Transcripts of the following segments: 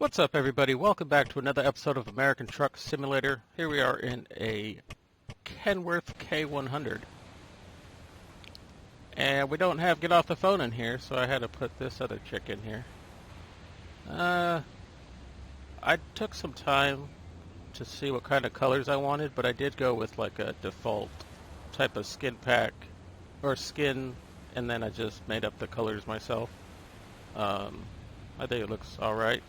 What's up, everybody? Welcome back to another episode of American Truck Simulator. Here we are in a Kenworth K100. And we don't have Get Off the Phone in here, so I had to put this other chick in here. I took some time to see what kind of colors I wanted, but I did go with like a default type of skin pack, or skin, and then I just made up the colors myself. I think it looks alright.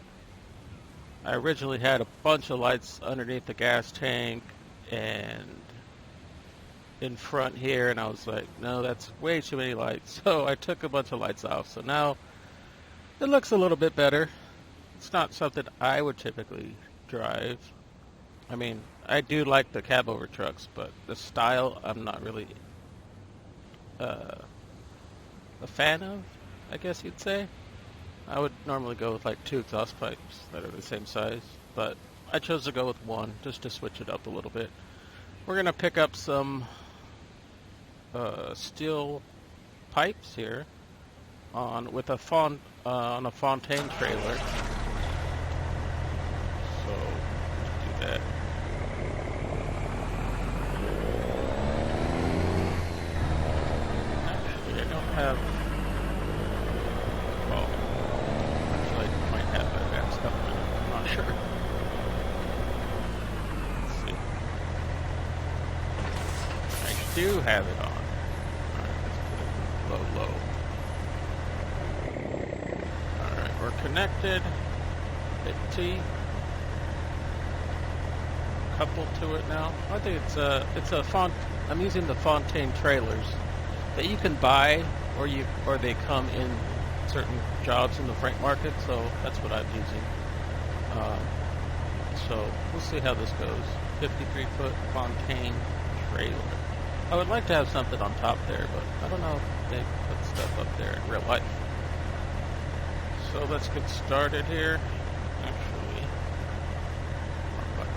I originally had a bunch of lights underneath the gas tank and in front here, and I was like, no, that's way too many lights. So I took a bunch of lights off. So now it looks a little bit better. It's not something I would typically drive. I mean, I do like the cab over trucks, but the style I'm not really a fan of, I guess you'd say. I would normally go with like 2 exhaust pipes that are the same size, but I chose to go with 1 just to switch it up a little bit. We're going to pick up some steel pipes here on a Fontaine trailer. So let's do that. Actually, I don't have. Sure. Let's see. I do have it on. Alright, let's put it low. Alright, we're connected. Hit T. Coupled to it now. I think it's a I'm using the Fontaine trailers that you can buy or they come in certain jobs in the freight market, so that's what I'm using. So we'll see how this goes. 53-foot Fontaine trailer. I would like to have something on top there, but I don't know if they put stuff up there in real life. So let's get started here. Actually, wrong button.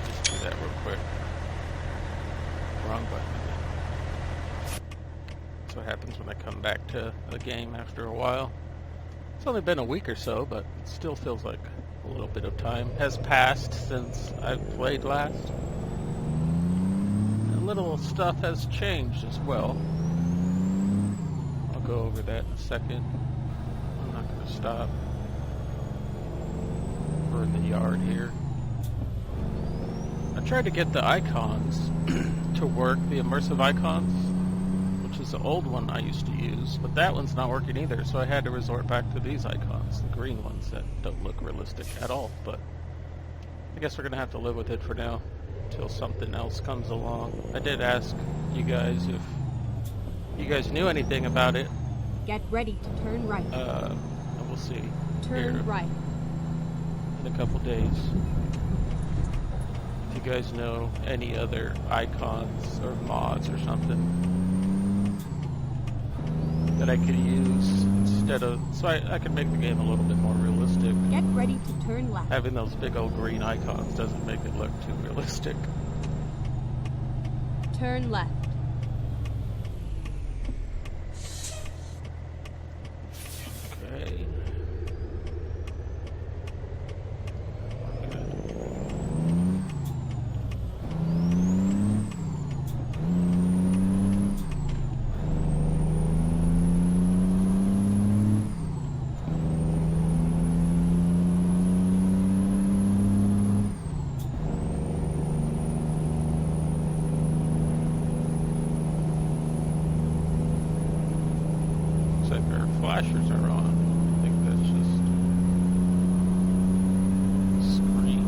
Just do that real quick. Wrong button again. That's what happens when I come back to a game after a while. It's only been a week or so, but it still feels like a little bit of time has passed since I played last. A little stuff has changed as well. I'll go over that in a second. I'm not going to stop. We're in the yard here. I tried to get the icons to work, the immersive icons. Is the old one I used to use, but that one's not working either, so I had to resort back to these icons, the green ones that don't look realistic at all, but I guess we're gonna have to live with it for now until something else comes along. I did ask you guys if you guys knew anything about it. Get ready to turn right. And we'll see. Turn right. In a couple days. If you guys know any other icons or mods or something that I could use instead of, so I can make the game a little bit more realistic. Get ready to turn left. Having those big old green icons doesn't make it look too realistic. Turn left. Okay. Flashers are on. I think that's just screen.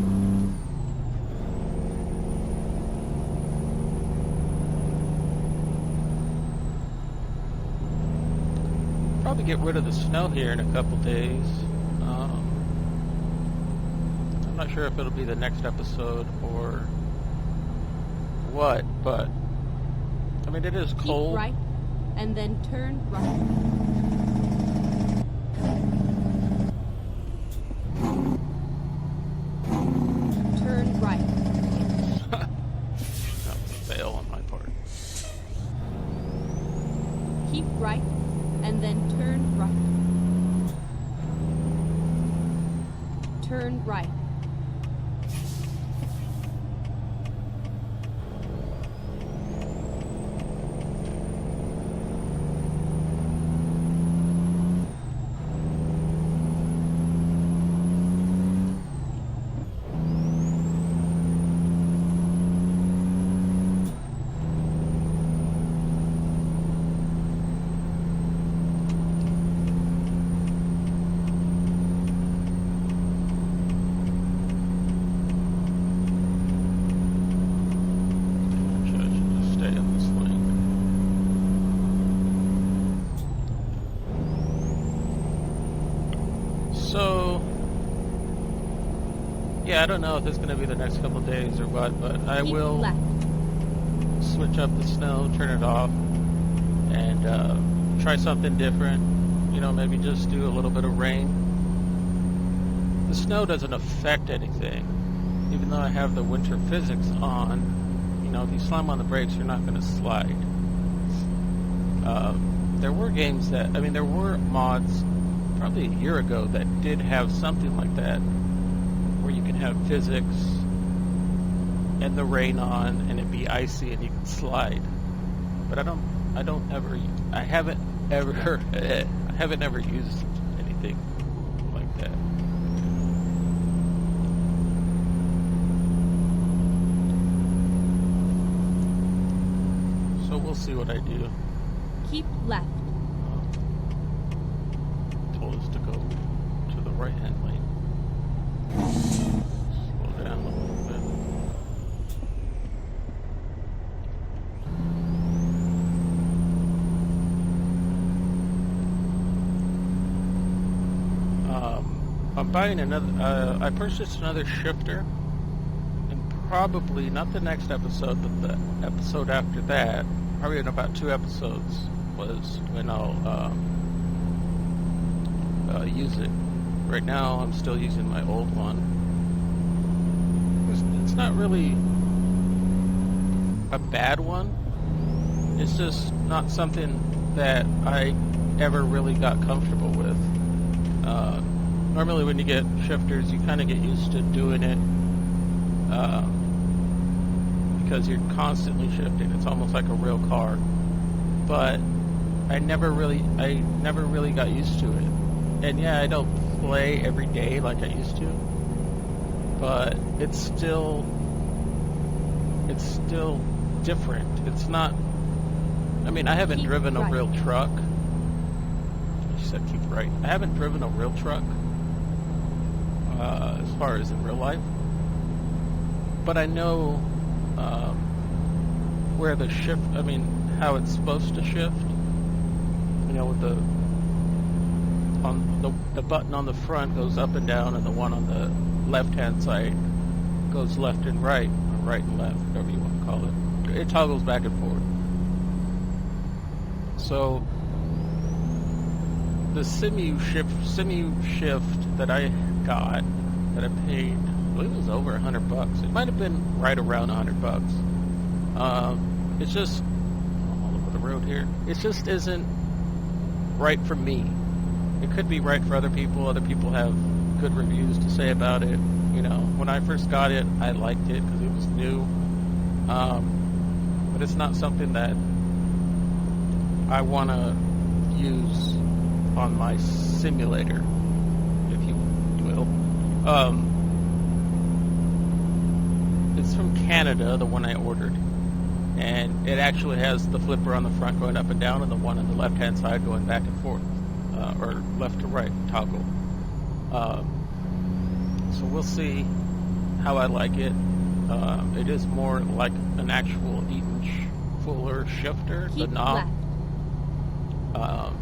Probably get rid of the snow here in a couple days. I'm not sure if it'll be the next episode or what, but I mean, it is cold. Keep right, and then turn right. Turn right. That was a fail on my part. Keep right, and then turn right. turn right. Actually, I should just stay in this lane. So, yeah, I don't know if it's going to be the next couple days or what, but I Keep will left. switch up the snow, turn it off, and try something different. You know, maybe just do a little bit of rain. The snow doesn't affect anything, even though I have the winter physics on. You know, if you slam on the brakes, you're not going to slide. There were games that, I mean, there were mods probably a year ago that did have something like that, where you can have physics and the rain on, and it'd be icy and you can slide. But I haven't ever used anything like that. So we'll see what I do. Keep left. Told us to go to the right-hand lane. Slow down a little bit. I'm buying another. I purchased another shifter, and probably not the next episode, but the episode after that, probably in about 2 episodes, was when I'll use it. Right now, I'm still using my old one. It's not really a bad one. It's just not something that I ever really got comfortable with. Normally when you get shifters, you kind of get used to doing it because you're constantly shifting. It's almost like a real car. But I never really got used to it. And yeah, I don't play every day like I used to, but it's still different. It's not. I mean, I haven't Keep driven a right. real truck. She said keep right. I haven't driven a real truck as far as in real life, but I know where the shift. I mean, how it's supposed to shift. You know, with the button on the front goes up and down, and the one on the left-hand side goes left and right, or right and left, whatever you want to call it. It toggles back and forth. So the simu shift that I got, that I paid, I believe it was over $100. It might have been right around $100. It's just, all over the road here. It just isn't right for me. It could be right for other people. Other people have good reviews to say about it. You know, when I first got it, I liked it because it was new. But it's not something that I want to use on my simulator, if you will. It's from Canada, the one I ordered. And it actually has the flipper on the front going up and down, and the one on the left-hand side going back and forth. Or left to right toggle. So we'll see how I like it. It is more like an actual 8-inch fuller shifter. Keep the knob. left.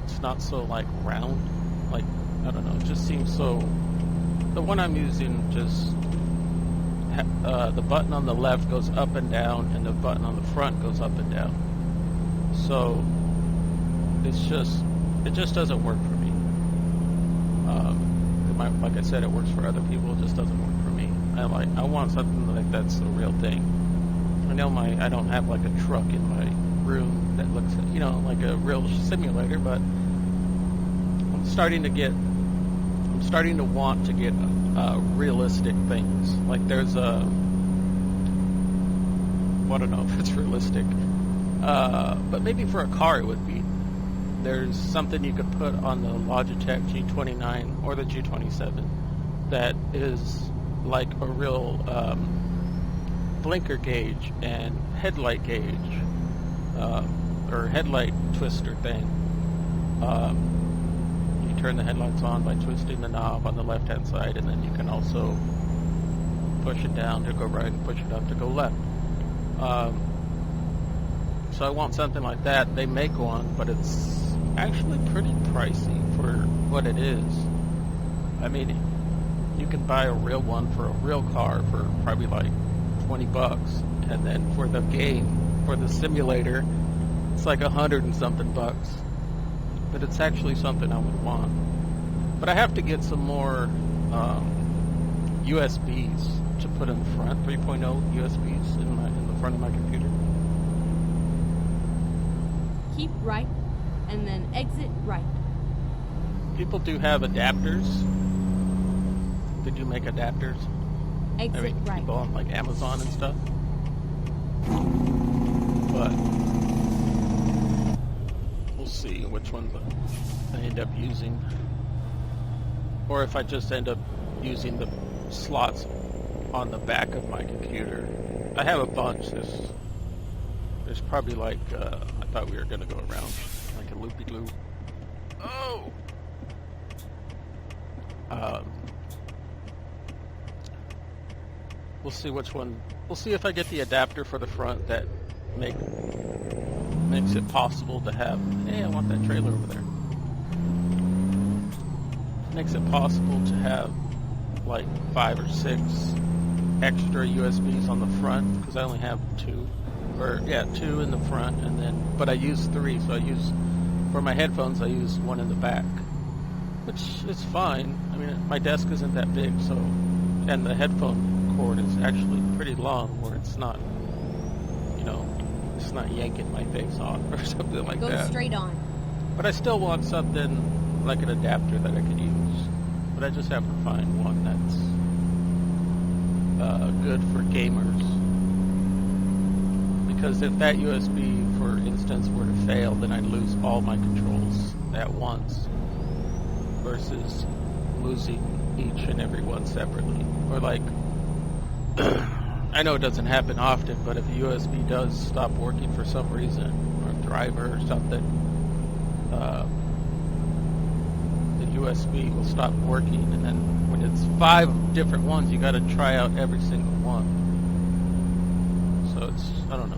It's not so like round. Like, I don't know. It just seems so. The one I'm using just the button on the left goes up and down, and the button on the front goes up and down. So it just doesn't work for me. Like I said, it works for other people. It just doesn't work for me. I want something like that's the real thing. I know I don't have like a truck in my room that looks, you know, like a real simulator, but I'm starting to starting to want to get realistic things. Like there's a, I don't know if it's realistic, but maybe for a car it would be. There's something you could put on the Logitech G29 or the G27 that is like a real blinker gauge and headlight gauge, or headlight twister thing. You turn the headlights on by twisting the knob on the left-hand side, and then you can also push it down to go right and push it up to go left. So I want something like that. They make one, but it's actually pretty pricey for what it is. I mean, you can buy a real one for a real car for probably like $20, and then for the game, for the simulator, it's like $100 and something bucks. But it's actually something I would want. But I have to get some more USBs to put in the front, 3.0 USBs in the front of my computer. Keep right, and then exit right. People do have adapters. They do make adapters. Exit right. People on like Amazon and stuff. But we'll see which ones I end up using. Or if I just end up using the slots on the back of my computer. I have a bunch. There's probably like, I thought we were going to go around like a loopy-loop. Oh! We'll see which one. We'll see if I get the adapter for the front that makes it possible to have. Hey, I want that trailer over there. Makes it possible to have like 5 or 6 extra USBs on the front, because I only have 2. Or yeah, 2 in the front, and then but I use 3. So I use, for my headphones, I use 1 in the back, which is fine. I mean, my desk isn't that big, so, and the headphone cord is actually pretty long, where it's not, it's not yanking my face off or something like that. Go straight on. But I still want something like an adapter that I could use. But I just have to find one that's good for gamers. Because if that USB, for instance, were to fail, then I'd lose all my controls at once, versus losing each and every one separately. Or like, I know it doesn't happen often, but if a USB does stop working for some reason, or a driver or something, the USB will stop working, and then when it's 5 different ones, you got to try out every single one. So it's, I don't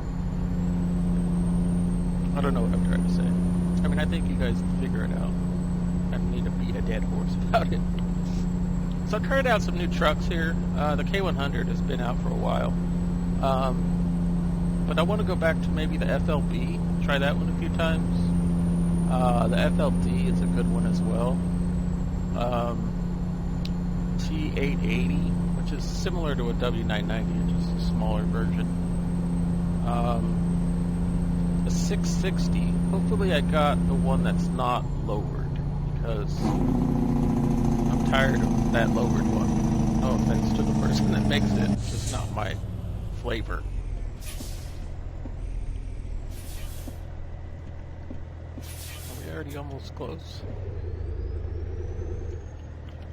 know what I'm trying to say. I mean, I think you guys figure it out. I don't need to beat a dead horse about it. So I tried out some new trucks here. The K100 has been out for a while. But I want to go back to maybe the FLB. Try that one a few times. The FLD is a good one as well. T880, which is similar to a W990, just a smaller version. A 660. Hopefully I got the one that's not lowered, because I'm tired of that lowered one. No offense to the person that makes it, it's just not my flavor. Are we already almost close?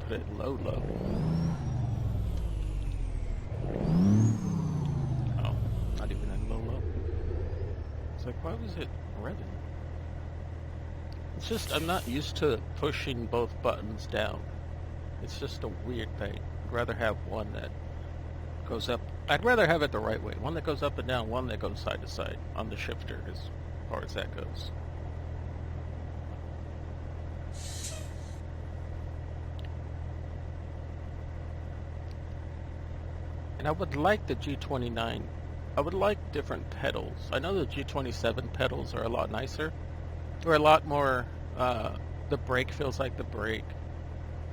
Put it low. Oh, not even in low. It's like, why was it revving? It's just, I'm not used to pushing both buttons down. It's just a weird thing. I'd rather have one that goes up. I'd rather have it the right way. One that goes up and down, one that goes side to side on the shifter, as far as that goes. And I would like the G29. I would like different pedals. I know the G27 pedals are a lot nicer. Or a lot more, the brake feels like the brake.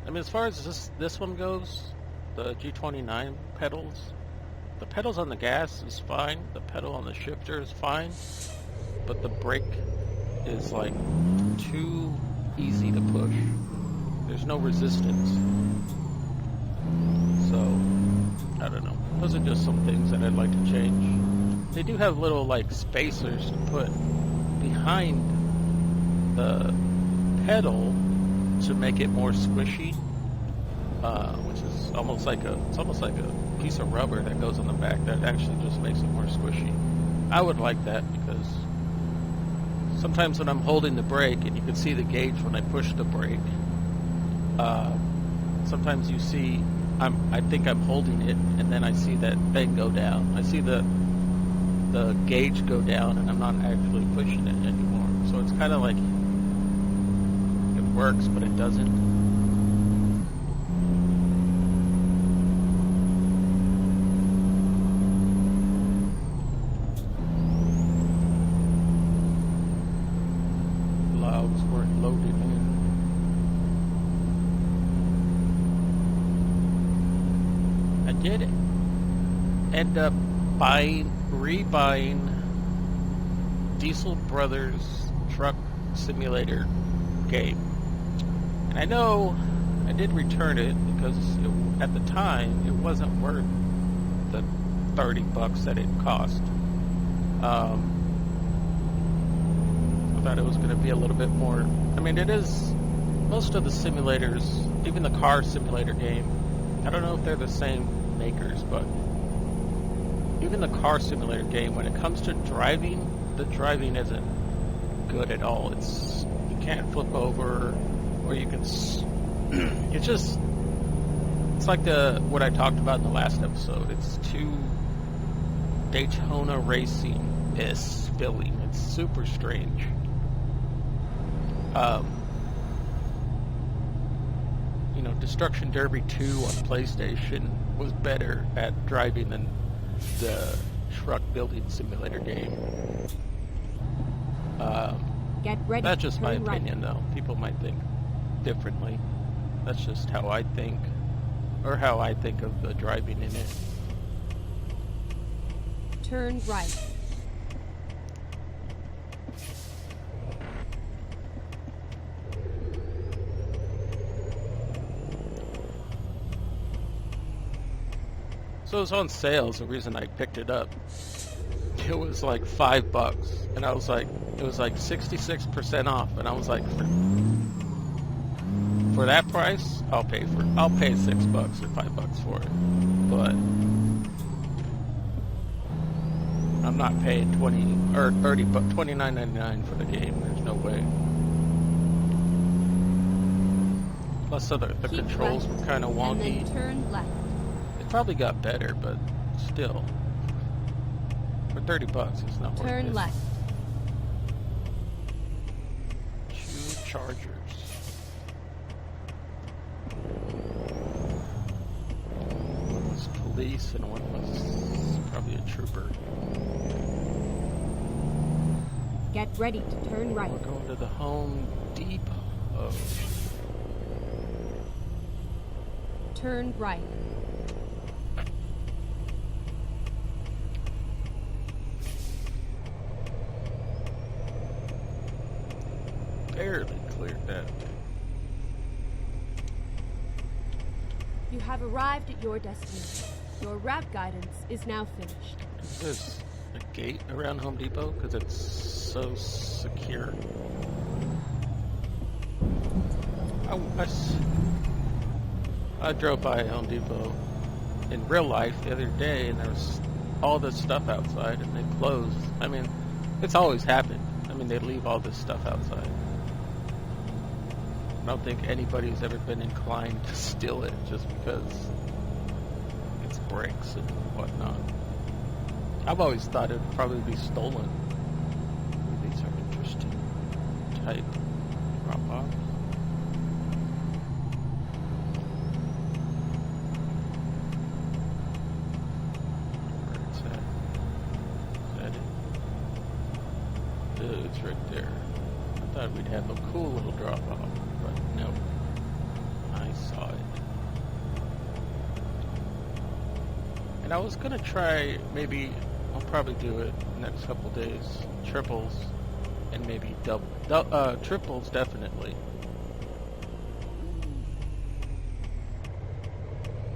I mean, as far as this one goes, the G29 pedals, the pedals on the gas is fine. The pedal on the shifter is fine. But the brake is like too easy to push. There's no resistance. I don't know. Those are just some things that I'd like to change. They do have little like spacers to put behind the pedal to make it more squishy, which is almost like a piece of rubber that goes on the back that actually just makes it more squishy. I would like that because sometimes when I'm holding the brake, and you can see the gauge when I push the brake, sometimes you see I think I'm holding it, and then I see that thing go down. I see the gauge go down, and I'm not actually pushing it anymore. So it's kind of like it works, but it doesn't. Logs weren't loaded in. I did end up rebuying Diesel Brothers Truck Simulator game. And I know I did return it because at the time it wasn't worth the $30 that it cost. I thought it was going to be a little bit more. I mean, it is most of the simulators, even the car simulator game. I don't know if they're the same makers, but even the car simulator game, when it comes to driving, the driving isn't good at all. You can't flip over, or you can. It's like what I talked about in the last episode. It's too Daytona racing-ish feeling. It's super strange. Destruction Derby 2 on PlayStation was better at driving than the truck building simulator game. Get ready. That's just my Turn right. opinion, though. People might think differently. That's just how I think, or how I think of the driving in it. Turn right. So it was on sale, is the reason I picked it up. It was like $5, and I was like, it was like 66% off, and I was like, for that price, I'll pay $6 or $5 for it. But I'm not paying $20 or $30, $29.99 for the game. There's no way. Plus, the controls were kind of wonky. And then turn left. It probably got better, but still, for $30, it's not worth it. Turn left. 2 Chargers. One was police, and one was probably a trooper. Get ready to turn right. We're going to the Home Depot. Turn right. Barely cleared that. You have arrived at your destination. Your route guidance is now finished. Is this a gate around Home Depot? Because it's so secure. I drove by Home Depot in real life the other day, and there was all this stuff outside, and they closed. I mean, it's always happened. I mean, they leave all this stuff outside. I don't think anybody's ever been inclined to steal it just because it's bricks and whatnot. I've always thought it would probably be stolen. These are interesting type drop-offs. Where it's at? Is that it? It's right there. I thought we'd have a cool little drop-off. But nope, I saw it. And I was gonna try, maybe, I'll probably do it next couple days, triples, and maybe triples definitely.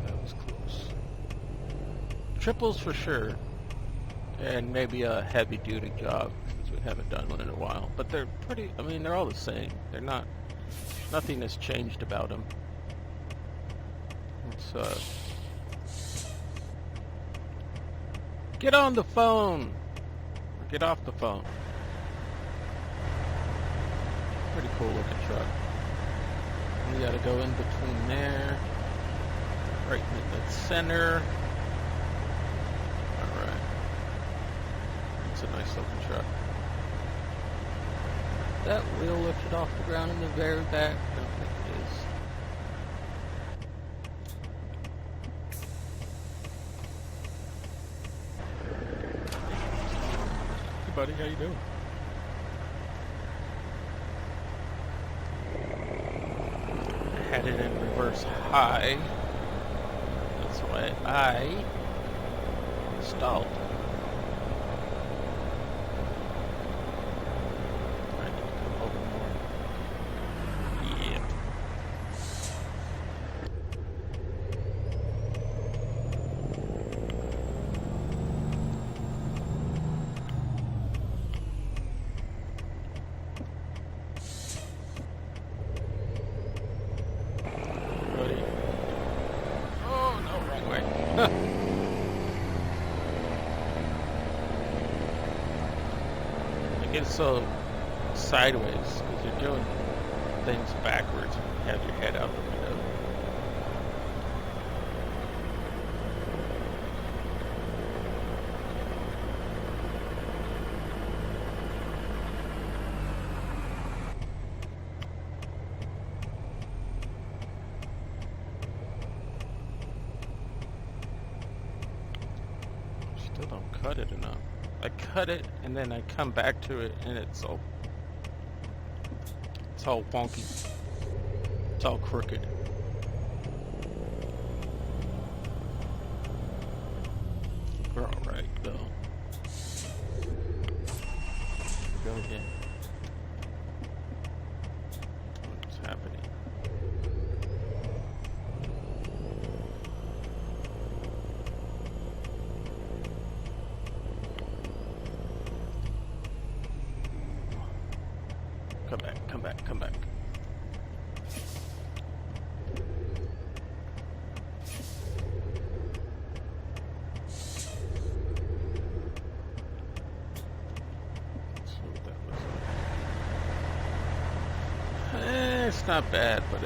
That was close. Triples for sure, and maybe a heavy duty job since we haven't done one in a while. But they're pretty. I mean, they're all the same. They're not. Nothing has changed about them. Let's get on the phone. Or get off the phone. Pretty cool looking truck. We gotta go in between there. Right in the center. Alright. It's a nice looking truck. That wheel lifted off the ground in the very back? I don't think it is. Hey buddy, how you doing? I had it in reverse high. That's why I stalled. I need to come over more. Yep. Buddy. Oh no, wrong way. It gets so sideways because you're doing things backwards when you have your head out the window. Still don't cut it enough. I cut it and then I come back to it and it's all wonky. It's all crooked. We're alright though. Go again. What's happening? Come back, come back, come back. Let's see what that looks like. It's not bad, but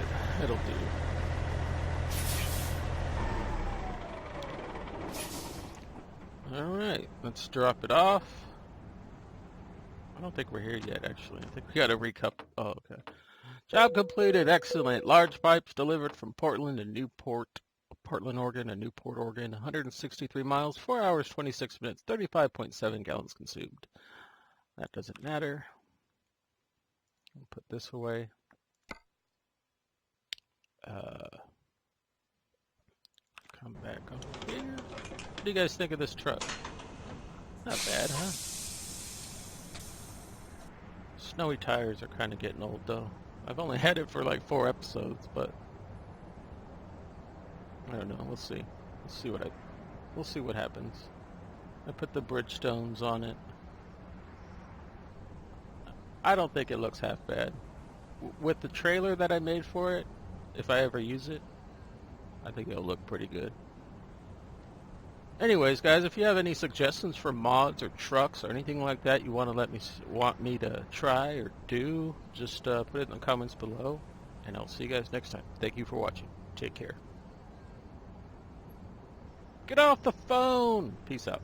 it'll do. Alright, let's drop it off. I don't think we're here yet, actually. I think we gotta recup. Oh, okay. Job completed. Excellent. Large pipes delivered from Portland, Oregon, and Newport, Oregon. 163 miles, 4 hours, 26 minutes, 35.7 gallons consumed. That doesn't matter. I'll put this away. Come back over here. What do you guys think of this truck? Not bad, huh? Snowy tires are kind of getting old though. I've only had it for like 4 episodes, but I don't know. We'll see. We'll see what happens. I put the Bridgestones on it. I don't think it looks half bad. With the trailer that I made for it, if I ever use it, I think it'll look pretty good. Anyways, guys, if you have any suggestions for mods or trucks or anything like that you want me to try or do, just put it in the comments below, and I'll see you guys next time. Thank you for watching. Take care. Get off the phone. Peace out.